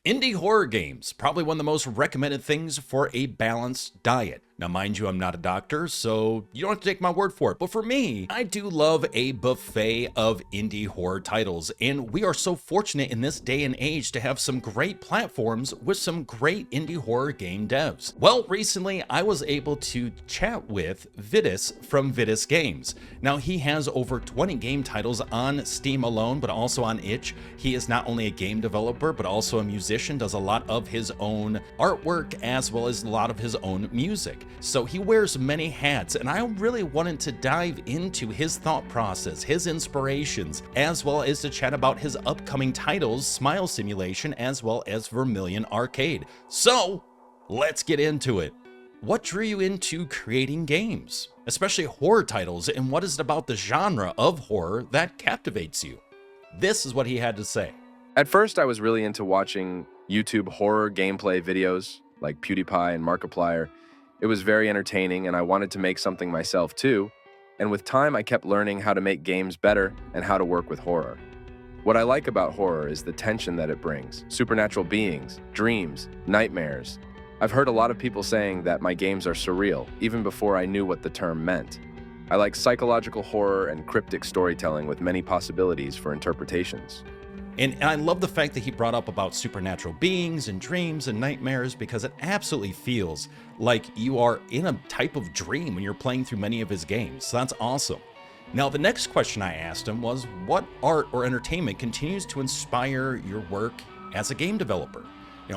Indie horror games, probably one of the most recommended things for a balanced diet. Now, mind you, I'm not a doctor, so you don't have to take my word for it. But for me, I do love a buffet of indie horror titles, and we are so fortunate in this day and age to have some great platforms with some great indie horror game devs. Well, recently I was able to chat with Vidas from Vidas Games. Now, he has over 20 game titles on Steam alone, but also on itch. He is not only a game developer, but also a musician, does a lot of his own artwork as well as a lot of his own music. So he wears many hats, and I really wanted to dive into his thought process, his inspirations, as well as to chat about his upcoming titles, Smile Simulation, as well as Vermilion Arcade. So let's get into it. What drew you into creating games, especially horror titles, and what is it about the genre of horror that captivates you? This is what he had to say. At first, I was really into watching YouTube horror gameplay videos like PewDiePie and Markiplier. It was very entertaining, and I wanted to make something myself too. And with time, I kept learning how to make games better and how to work with horror. What I like about horror is the tension that it brings, supernatural beings, dreams, nightmares. I've heard a lot of people saying that my games are surreal, even before I knew what the term meant. I like psychological horror and cryptic storytelling with many possibilities for interpretations. And I love the fact that he brought up about supernatural beings and dreams and nightmares, because it absolutely feels like you are in a type of dream when you're playing through many of his games. So that's awesome. Now, the next question I asked him was, what art or entertainment continues to inspire your work as a game developer?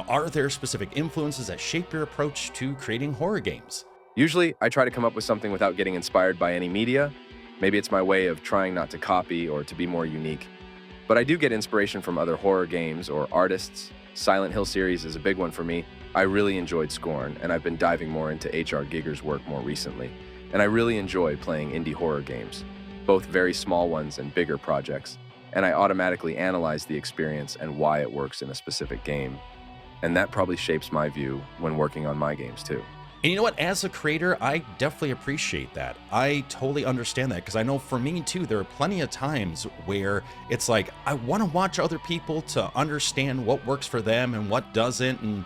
Are there specific influences that shape your approach to creating horror games? Usually, I try to come up with something without getting inspired by any media. Maybe it's my way of trying not to copy or to be more unique. But I do get inspiration from other horror games or artists. Silent Hill series is a big one for me. I really enjoyed Scorn, and I've been diving more into H.R. Giger's work more recently. And I really enjoy playing indie horror games, both very small ones and bigger projects. And I automatically analyze the experience and why it works in a specific game. And that probably shapes my view when working on my games too. And you know what, as a creator, I definitely appreciate that. I totally understand that, because I know for me too, there are plenty of times where it's like, I want to watch other people to understand what works for them and what doesn't, and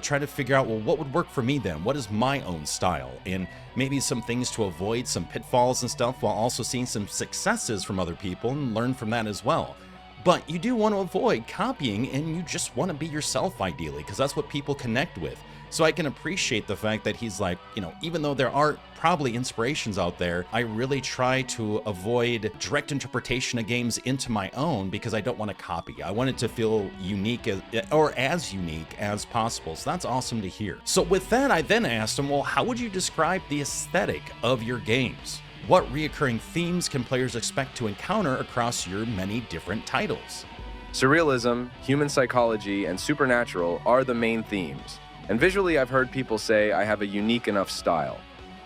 try to figure out, well, what would work for me then? What is my own style? And maybe some things to avoid, some pitfalls and stuff, while also seeing some successes from other people and learn from that as well. But you do want to avoid copying, and you just want to be yourself ideally, because that's what people connect with. So I can appreciate the fact that he's like, even though there are probably inspirations out there, I really try to avoid direct interpretation of games into my own, because I don't want to copy. I want it to feel unique, or as unique as possible. So that's awesome to hear. So with that, I then asked him, well, how would you describe the aesthetic of your games? What reoccurring themes can players expect to encounter across your many different titles? Surrealism, human psychology, and supernatural are the main themes. And visually, I've heard people say I have a unique enough style.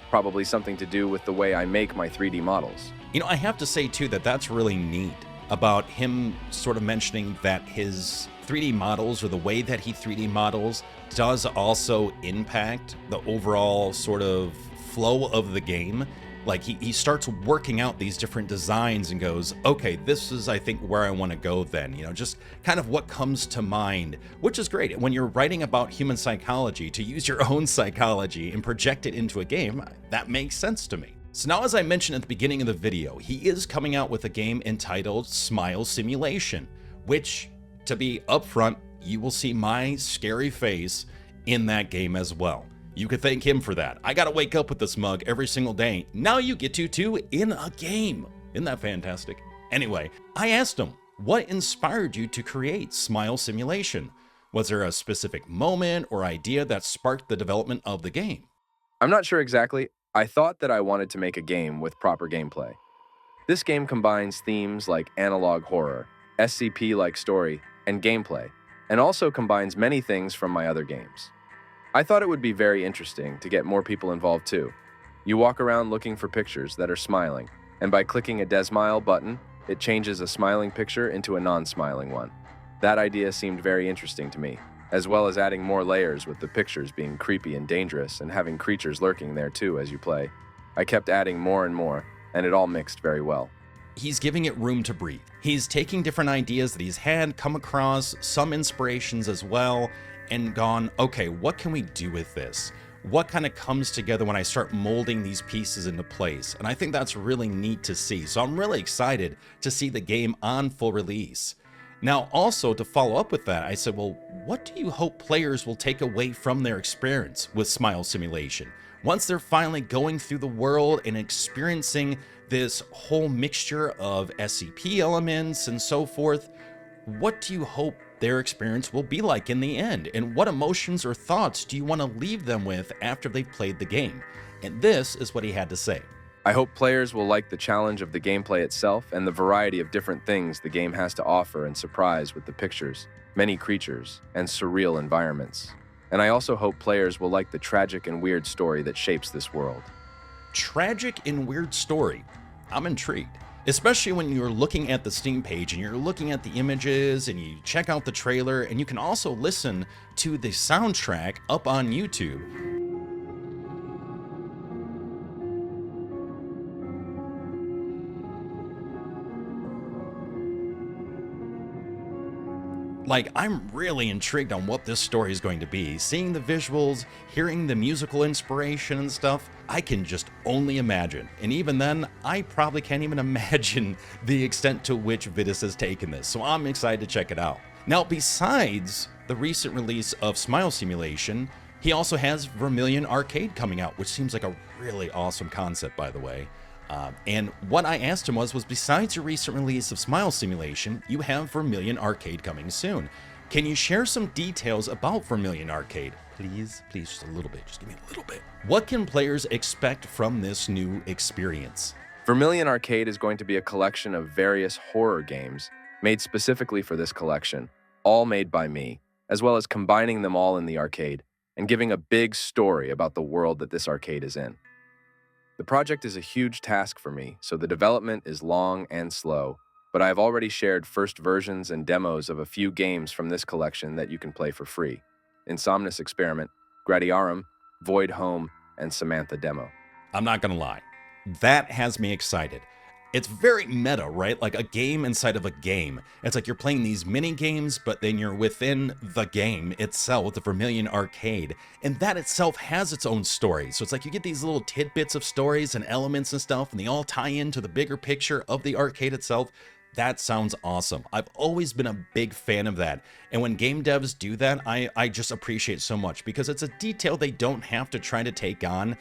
Probably something to do with the way I make my 3D models. I have to say too that that's really neat about him sort of mentioning that his 3D models, or the way that he 3D models, does also impact the overall sort of flow of the game. Like he starts working out these different designs and goes, okay, this is, I think, where I want to go then, just kind of what comes to mind, which is great. When you're writing about human psychology, to use your own psychology and project it into a game, that makes sense to me. So now, as I mentioned at the beginning of the video, he is coming out with a game entitled Smile Simulation, which, to be upfront, you will see my scary face in that game as well. You could thank him for that. I gotta wake up with this mug every single day. Now you get to too, in a game. Isn't that fantastic? Anyway, I asked him, what inspired you to create Smile Simulation? Was there a specific moment or idea that sparked the development of the game? I'm not sure exactly. I thought that I wanted to make a game with proper gameplay. This game combines themes like analog horror, SCP-like story, and gameplay, and also combines many things from my other games. I thought it would be very interesting to get more people involved too. You walk around looking for pictures that are smiling, and by clicking a Desmile button, it changes a smiling picture into a non-smiling one. That idea seemed very interesting to me, as well as adding more layers with the pictures being creepy and dangerous and having creatures lurking there too as you play. I kept adding more and more, and it all mixed very well. he's giving it room to breathe. He's taking different ideas that he's had, come across some inspirations as well, and gone, okay, what can we do with this? What kind of comes together when I start molding these pieces into place? And I think that's really neat to see. So I'm really excited to see the game on full release. Now, also to follow up with that, I said, well, what do you hope players will take away from their experience with Smile Simulation? Once they're finally going through the world and experiencing this whole mixture of SCP elements and so forth, what do you hope their experience will be like in the end? And what emotions or thoughts do you want to leave them with after they've played the game? And this is what he had to say. I hope players will like the challenge of the gameplay itself and the variety of different things the game has to offer and surprise with the pictures, many creatures, and surreal environments. And I also hope players will like the tragic and weird story that shapes this world. Tragic and weird story. I'm intrigued. Especially when you're looking at the Steam page and you're looking at the images and you check out the trailer, and you can also listen to the soundtrack up on YouTube. Like, I'm really intrigued on what this story is going to be. Seeing the visuals, hearing the musical inspiration and stuff, I can just only imagine. And even then, I probably can't even imagine the extent to which Vidas has taken this. So I'm excited to check it out. Now, besides the recent release of Smile Simulation, he also has Vermilion Arcade coming out, which seems like a really awesome concept, by the way. And what I asked him was besides your recent release of Smile Simulation, you have Vermilion Arcade coming soon. Can you share some details about Vermilion Arcade? Please, just a little bit. Just give me a little bit. What can players expect from this new experience? Vermilion Arcade is going to be a collection of various horror games made specifically for this collection, all made by me, as well as combining them all in the arcade and giving a big story about the world that this arcade is in. The project is a huge task for me, so the development is long and slow, but I have already shared first versions and demos of a few games from this collection that you can play for free: Insomnus Experiment, Gradiarum, Void Home, and Samantha Demo. I'm not gonna lie, that has me excited. It's very meta, right? Like a game inside of a game. It's like you're playing these mini games, but then you're within the game itself, the Vermilion Arcade. And that itself has its own story. So it's like you get these little tidbits of stories and elements and stuff, and they all tie into the bigger picture of the arcade itself. That sounds awesome. I've always been a big fan of that. And when game devs do that, I just appreciate so much, because it's a detail they don't have to try to take on,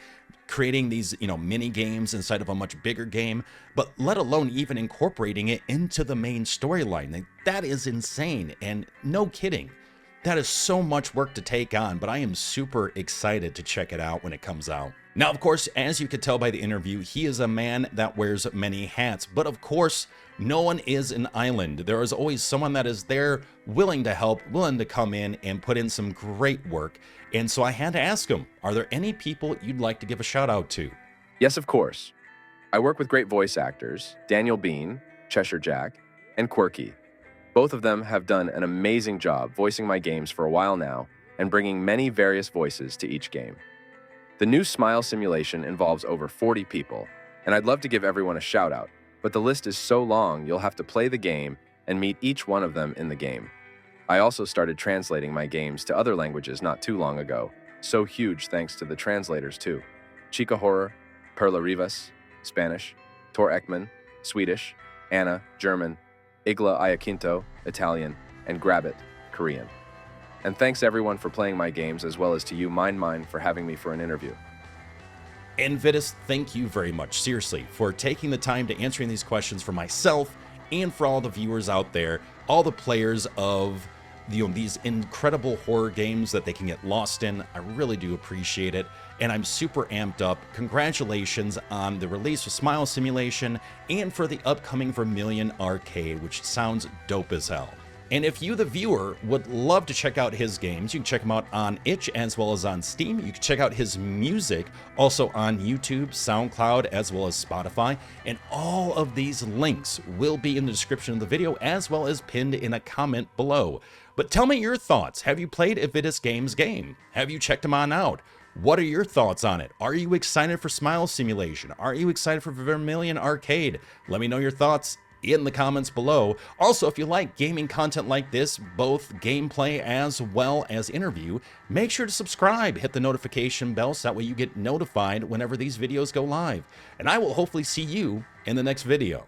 creating these, mini games inside of a much bigger game, but let alone even incorporating it into the main storyline. That is insane, and no kidding. That is so much work to take on, but I am super excited to check it out when it comes out. Now, of course, as you could tell by the interview, he is a man that wears many hats, but of course, no one is an island. There is always someone that is there willing to help, willing to come in and put in some great work. And so I had to ask him, are there any people you'd like to give a shout out to? Yes, of course. I work with great voice actors, Daniel Bean, Cheshire Jack, and Quirky. Both of them have done an amazing job voicing my games for a while now and bringing many various voices to each game. The new Smile Simulation involves over 40 people, and I'd love to give everyone a shout out, but the list is so long you'll have to play the game and meet each one of them in the game. I also started translating my games to other languages not too long ago, so huge thanks to the translators too. Chica Horror, Perla Rivas, Spanish, Tor Ekman, Swedish, Anna, German, Igla Iaquinto, Italian, and Grabbit, Korean. And thanks everyone for playing my games, as well as to you, MindMine, for having me for an interview. And Vidas, thank you very much, seriously, for taking the time to answering these questions for myself and for all the viewers out there, all the players of these incredible horror games that they can get lost in. I really do appreciate it, and I'm super amped up. Congratulations on the release of Smile Simulation and for the upcoming Vermilion Arcade, which sounds dope as hell. And if you, the viewer, would love to check out his games, you can check them out on itch as well as on Steam. You can check out his music also on YouTube, SoundCloud, as well as Spotify. And all of these links will be in the description of the video, as well as pinned in a comment below. But tell me your thoughts. Have you played a Vidas Games game? Have you checked them on out? What are your thoughts on it? Are you excited for Smile Simulation? Are you excited for Vermilion Arcade? Let me know your thoughts in the comments below. Also, if you like gaming content like this, both gameplay as well as interview, make sure to subscribe, hit the notification bell so that way you get notified whenever these videos go live. And I will hopefully see you in the next video.